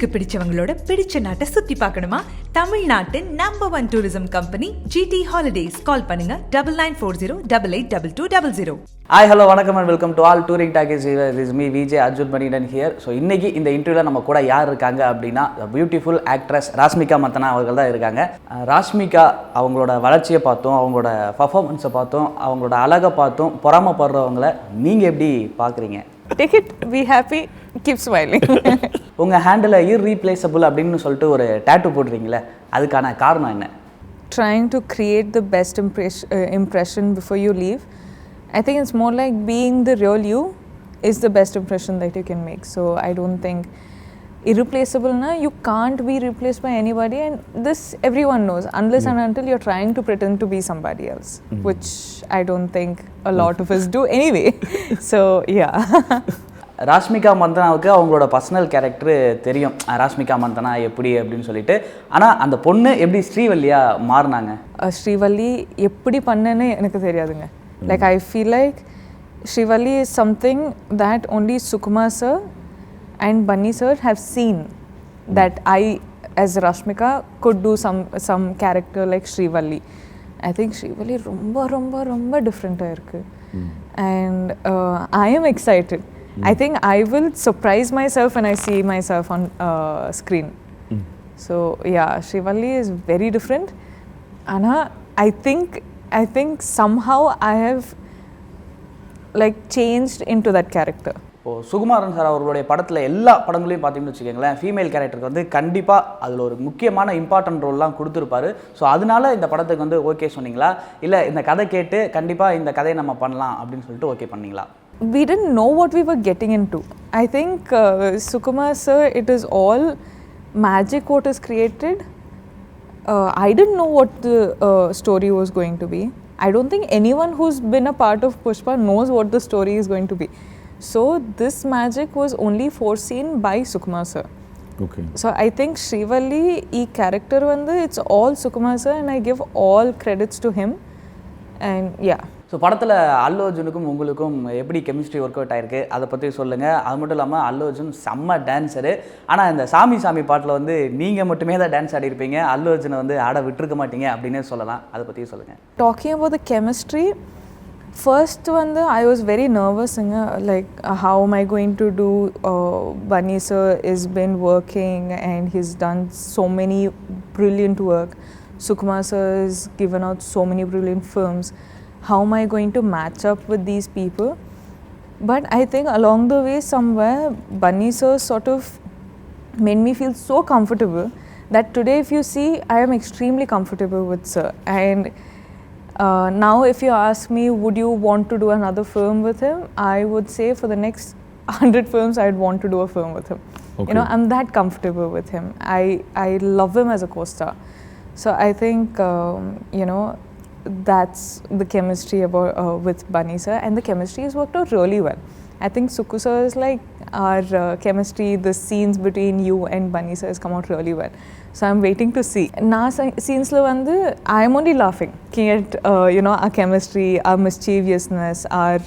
உங்களுக்கு பிடிச்சவங்களோட பிடிச்ச நாட்டை சுத்தி பார்க்கணுமா? தமிழ்நாட்டின் number 1 tourism company GT holidays. Call பண்ணுங்க 9940882200. ஹாய் ஹலோ வணக்கம் and welcome to all touring talkies. Is me VJ Arjun Manikandan here. So இன்னைக்கு இந்த இன்டர்வியூவில் நம்ம கூட யார் இருக்காங்க அப்படின்னா பியூட்டிஃபுல் ஆக்ட்ரஸ் ராஷ்மிகா மந்தனா அவர்கள் தான் இருக்காங்க. ராஷ்மிகா அவங்களோட வளர்ச்சியை பார்த்தோம், அவங்களோட பர்ஃபார்மன்ஸை பார்த்தோம், அவங்களோட அழகை பார்த்தோம், பொறாமப்படுறவங்கள நீங்கள் எப்படி பார்க்குறீங்க? Take it, be happy, keep smiling. உங்கள் ஹேண்டில் irreplaceable அப்படின்னு சொல்லிட்டு ஒரு டேட்டூ போடுறீங்களே, அதுக்கான காரணம் என்ன? Trying to create the best impression before you leave. I think it's more like being the real you is the best impression that you can make. So I don't think irreplaceable na, you can't be replaced by anybody, and this everyone knows unless and until you're trying to pretend to be somebody else, which I don't think a lot of us do anyway. So yeah. Rashmika மந்தனாவுக்கு அவங்களோட personal character தெரியும், ராஷ்மிகா மந்தனா எப்படி அப்படின்னு சொல்லிட்டு. ஆனால் அந்த பொண்ணு எப்படி ஸ்ரீவல்லியா மாறினாங்க? ஸ்ரீவல்லி எப்படி பண்ணேன்னு எனக்கு தெரியாதுங்க. Like I feel like Srivalli is something that only Sukumar sir and Bunny sir have seen, that I as Rashmika could do some character like Srivalli. I think Srivalli ரொம்ப different irukku, and I am excited. I think I will surprise myself when I see myself on screen. So yeah, Srivalli is very different. Anna, I think somehow I have like changed into that character. இப்போது Sukumaran sir அவர்களுடைய படத்தில் எல்லா படங்களையும் பார்த்தீங்கன்னு வச்சுக்கோங்களேன், female கேரக்டருக்கு வந்து கண்டிப்பாக அதில் ஒரு முக்கியமான இம்பார்ட்டன்ட் ரோல்லாம் கொடுத்துருப்பாரு. ஸோ அதனால இந்த படத்துக்கு வந்து ஓகே சொன்னீங்களா, இல்லை இந்த கதை கேட்டு கண்டிப்பாக இந்த கதையை நம்ம பண்ணலாம் அப்படின்னு சொல்லிட்டு ஓகே பண்ணீங்களா? We didn't know what we were getting into. I think Sukumar sir, it is all magic what is created. I didn't know what the story was going to be. I don't think anyone who's been a part of Pushpa knows what the story is going to be. So this magic was only foreseen by Sukumar sir. Okay. So I think Srivalli ee character vandu it's all Sukumar sir, and I give all credits to him. And yeah. So படத்தில் அல்லு அர்ஜுனுக்கும் உங்களுக்கும் எப்படி chemistry work out ஆகிருக்கு அதை பற்றி சொல்லுங்கள். அது மட்டும் இல்லாமல் அல்லு அர்ஜுன் செம்ம டான்ஸரு, ஆனால் இந்த சாமி சாமி பாட்டில் வந்து நீங்கள் மட்டுமே தான் டான்ஸ் ஆடிருப்பீங்க, அல்லு அர்ஜுனை வந்து ஆட விட்டுருக்க மாட்டீங்க அப்படின்னே சொல்லலாம். அதை பற்றி சொல்லுங்கள். Talking about the chemistry, first வந்து I was very nervous, like how am I going to do? Bunny sir has been working and he's done so many brilliant work. Sukumar sir has given out so many brilliant films. How am I going to match up with these people? But I think along the way somewhere Bunny sir sort of made me feel so comfortable that today if you see I am extremely comfortable with sir. And now if you ask me would you want to do another film with him, I would say for the next 100 films I'd want to do a film with him. Okay. You know, I'm that comfortable with him. I love him as a co-star. So I think you know, that's the chemistry about with Bunny sir, and the chemistry has worked out really well. I think Suku sir is like our chemistry, the scenes between you and Bunny sir has come out really well. So I'm waiting to see. Na scenes la vandu I'm only laughing at you know, our chemistry, our mischievousness, our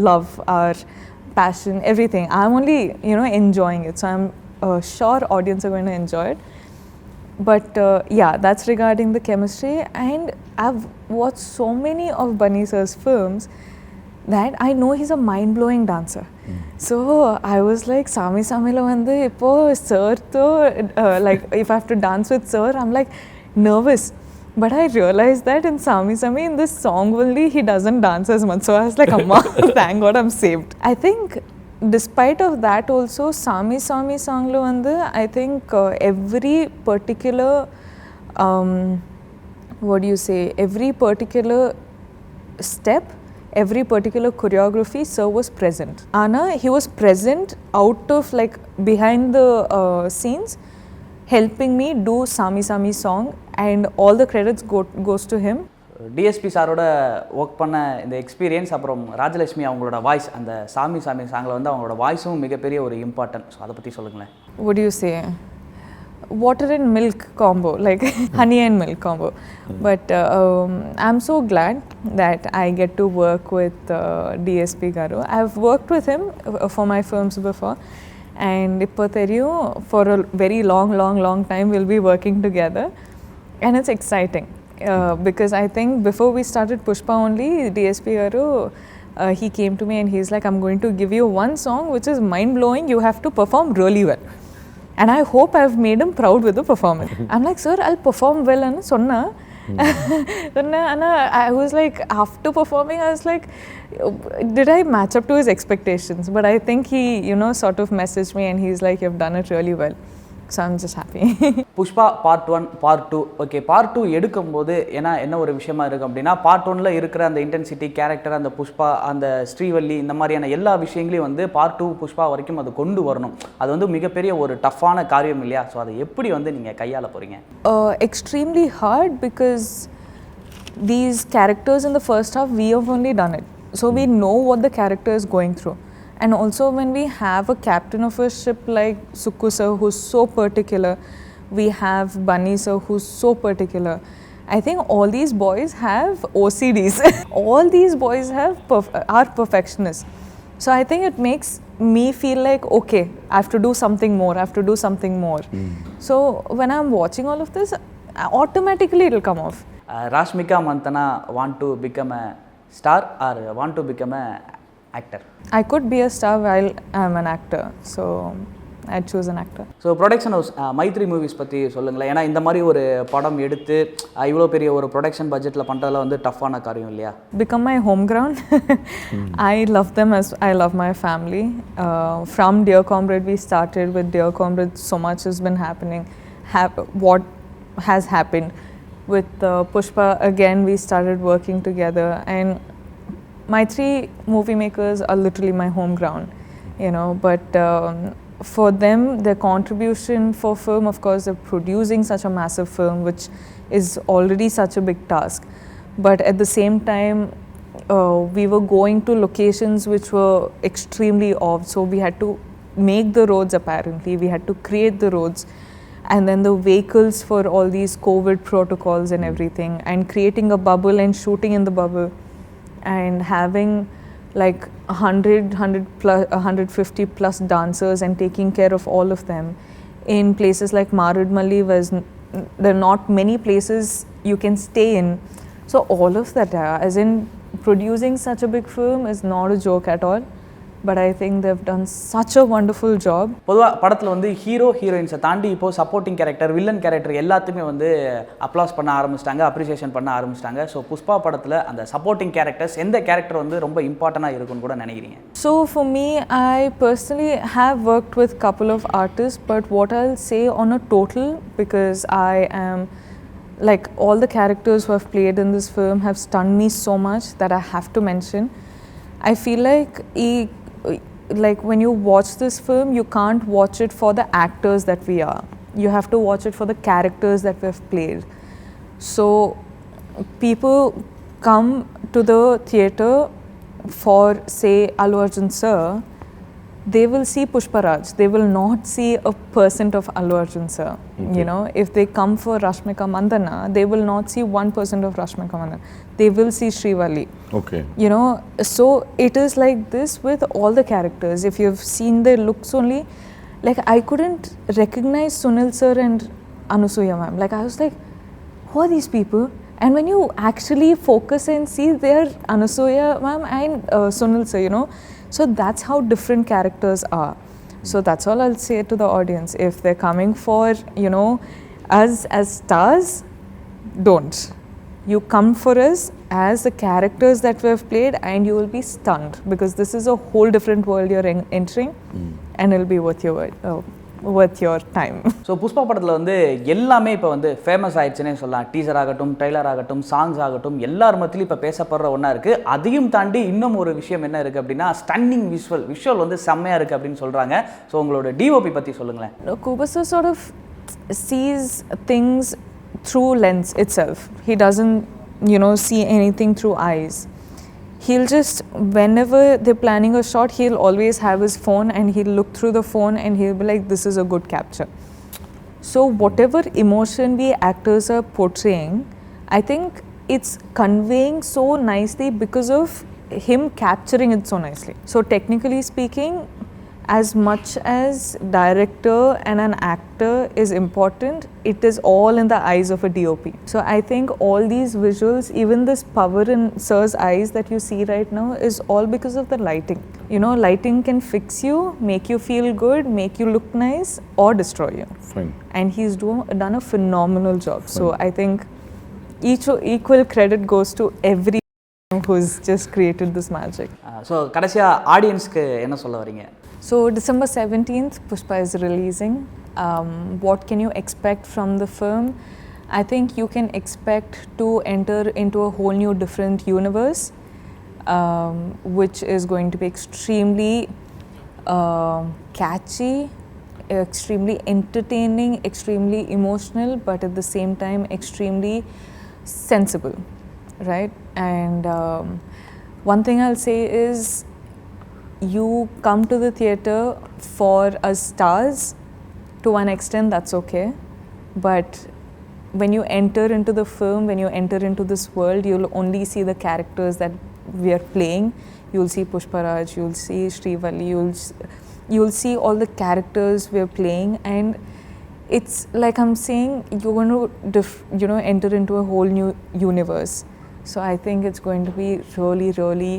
love, our passion, everything. I'm only, you know, enjoying it. So I'm sure audience are going to enjoy it. But yeah, that's regarding the chemistry. And I've watched so many of Bunny sir's films that I know he's a mind-blowing dancer. So I was like, Sami Samila vandu ipo sir to like if I have to dance with sir, I'm like nervous. But I realized that in Sami Sami, in this song only, he doesn't dance as much. So I was like, Amma, thank God I'm saved. I think despite of that also, Sami Sami song lo vandu I think every particular what do you say, every particular step, every particular choreography sir was present. Anna, he was present out of like behind the scenes helping me do Sami Sami song, and all the credits goes to him. DSP சாரோட work பண்ண இந்த experience, அப்புறம் ராஜலட்சுமி அவங்களோட voice, அந்த சாமி சாமி சாங்கில் வந்து அவங்களோட வாய்ஸும் மிகப்பெரிய ஒரு இம்பார்ட்டன்ட். ஸோ அதை பற்றி சொல்லுங்களேன். What do you say? Water and milk combo, like honey and milk combo. But I'm so glad that I get to work with DSP Garu. I've worked with him for my films before, and இப்போ தெரியும் for a very long time we'll be working together, and it's exciting because I think before we started Pushpa only, DSP garu he came to me and he's like, I'm going to give you one song which is mind blowing, you have to perform really well. And I hope I've made him proud with the performance. I'm like, sir, I'll perform well. And sonna. And I was like, after performing, I was like, did I match up to his expectations? But I think he, sort of messaged me and he's like, you've done it really well. So I'm just happy. Pushpa part 1 part 2 okay part 2 எடுக்கும்போது என்ன ஒரு விஷயமா இருக்குது அப்படின்னா part 1ல் இருக்கிற அந்த intensity character, அந்த புஷ்பா, அந்த ஸ்ரீவல்லி, இந்த மாதிரியான எல்லா விஷயங்களையும் வந்து பார்ட் 2 புஷ்பா வரைக்கும் அது கொண்டு வரணும். அது வந்து மிகப்பெரிய ஒரு டஃப்பான காரியம் இல்லையா? ஸோ அதை எப்படி வந்து நீங்கள் கையாள போகிறீங்க? Extremely hard because these characters in the first half, we have only done it. So we know what the character is going through. And also when we have a captain of a ship like Sukku sir who's so particular, we have Bunny sir who's so particular. I think all these boys have OCDs. All these boys are perfectionists. So I think it makes me feel like, okay, I have to do something more, I have to do something more. So when I'm watching all of this, automatically it will come off. Rashmika Manthana want to become a star or want to become a actor? I could be a star while I'm an actor, so I'd choose an actor. So production house Mythri movies பற்றி சொல்லுங்களேன். ஏன்னா இந்த மாதிரி ஒரு படம் எடுத்து இவ்வளோ பெரிய ஒரு ப்ரொடக்ஷன் பட்ஜெட்டில் பண்ணுறதுல வந்து டஃப்பான காரியம் இல்லையா? Become my home ground. I love them as I love my family. From Dear Comrade we started with Dear Comrade, so much has been happening. What has happened with Pushpa, again we started working together, and my 3 movie makers are literally my home ground, but for them, their contribution for film, of course, they're producing such a massive film, which is already such a big task. But at the same time, we were going to locations which were extremely off, so we had to make the roads apparently, we had to create the roads, and then the vehicles for all these COVID protocols and everything, and creating a bubble and shooting in the bubble, and having like 150 plus dancers and taking care of all of them in places like Marudmalli, where there are not many places you can stay in. So all of that, as in producing such a big film is not a joke at all. But I think they've done such a wonderful job. பொதுவாக படத்தில் வந்து ஹீரோயின்ஸை தாண்டி இப்போது supporting character, villain character எல்லாத்துக்குமே வந்து applause பண்ண ஆரம்பிச்சிட்டாங்க, appreciation பண்ண ஆரம்பிச்சிட்டாங்க. ஸோ புஷ்பா படத்தில் அந்த சப்போர்ட்டிங் கேரக்டர்ஸ் எந்த கேரக்டர் வந்து ரொம்ப இம்பார்ட்டண்ட்டாக இருக்குன்னு கூட நினைக்கிறீங்க? So for me, I personally have worked with couple of artists, but what I'll say on a total, because I am like all the characters who have played in this film have stunned me so much that I have to mention. I feel like when you watch this film, you can't watch it for the actors that we are. You have to watch it for the characters that we have played. So people come to the theatre for, say, Allu Arjun sir, they will see Pushparaj. They will not see a percent of Allu Arjun sir. Okay. If they come for Rashmika Manthana, they will not see 1% of Rashmika Manthana. They will see Srivalli. Okay. So it is like this with all the characters. If you've seen their looks only, like I couldn't recognize Sunil sir and Anusuya ma'am. Like I was like, who are these people? And when you actually focus and see, they're Anusuya ma'am and Sunil sir, So that's how different characters are. So that's all I'll say to the audience. If they're coming for, us as stars, don't. You come for us as the characters that we have played, and you will be stunned, because this is a whole different world you're entering, and it'll be worth your time. So Pushpa படத்தில் வந்து எல்லாமே இப்போ வந்து famous ஆயிடுச்சுன்னே சொல்லலாம். Teaser ஆகட்டும், trailer ஆகட்டும், songs ஆகட்டும், எல்லார் மத்தியிலும் இப்போ பேசப்படுற ஒன்றா இருக்குது. அதையும் தாண்டி இன்னும் ஒரு விஷயம் என்ன இருக்குது அப்படின்னா, ஸ்டன்னிங் விஷுவல் வந்து செம்மையாக இருக்குது அப்படின்னு சொல்கிறாங்க. ஸோ உங்களோட டிஓபி பற்றி சொல்லுங்களேன். Kubasa sort of sees things through lens itself. He doesn't, see anything through eyes. He'll just, whenever they're planning a shot, he'll always have his phone and he'll look through the phone and he'll be like, this is a good capture. So whatever emotion we actors are portraying, I think it's conveying so nicely because of him capturing it so nicely. So technically speaking, as much as director and an actor is important, it is all in the eyes of a DOP. So I think all these visuals, even this power in Sir's eyes that you see right now, is all because of the lighting. You know, lighting can fix you, make you feel good, make you look nice, or destroy you. Fine. And he's done a phenomenal job. So I think equal credit goes to every who's just created this magic. So கடைசியாக ஆடியன்ஸ்க்கு என்ன சொல்ல வரீங்க? So December 17th, Pushpa is releasing. What can you expect from the film? I think you can expect to enter into a whole new different universe, which is going to be extremely catchy, extremely entertaining, extremely emotional, but at the same time extremely sensible, right? And one thing I'll say is, you come to the theatre for us stars. To one extent, that's okay, but when you enter into the film, when you enter into this world, you'll only see the characters that we are playing. You'll see Pushparaj, you'll see Srivalli, you'll see all the characters we're playing, and it's like I'm saying, you're going to enter into a whole new universe. So I think it's going to be really, really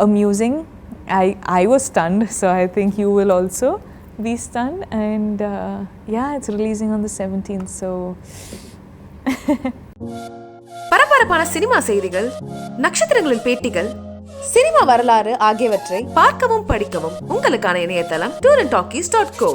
amusing. I was stunned, so I think you will also be stunned. And yeah, it's releasing on the 17th. So பரபரப்பான cinema செய்திகள், நட்சத்திரங்களின் பேட்டிகள், cinema வரலாறு ஆகியவற்றை பார்க்கவும் படிக்கவும் உங்களுக்கான இணையதளம் touringtalkies.co.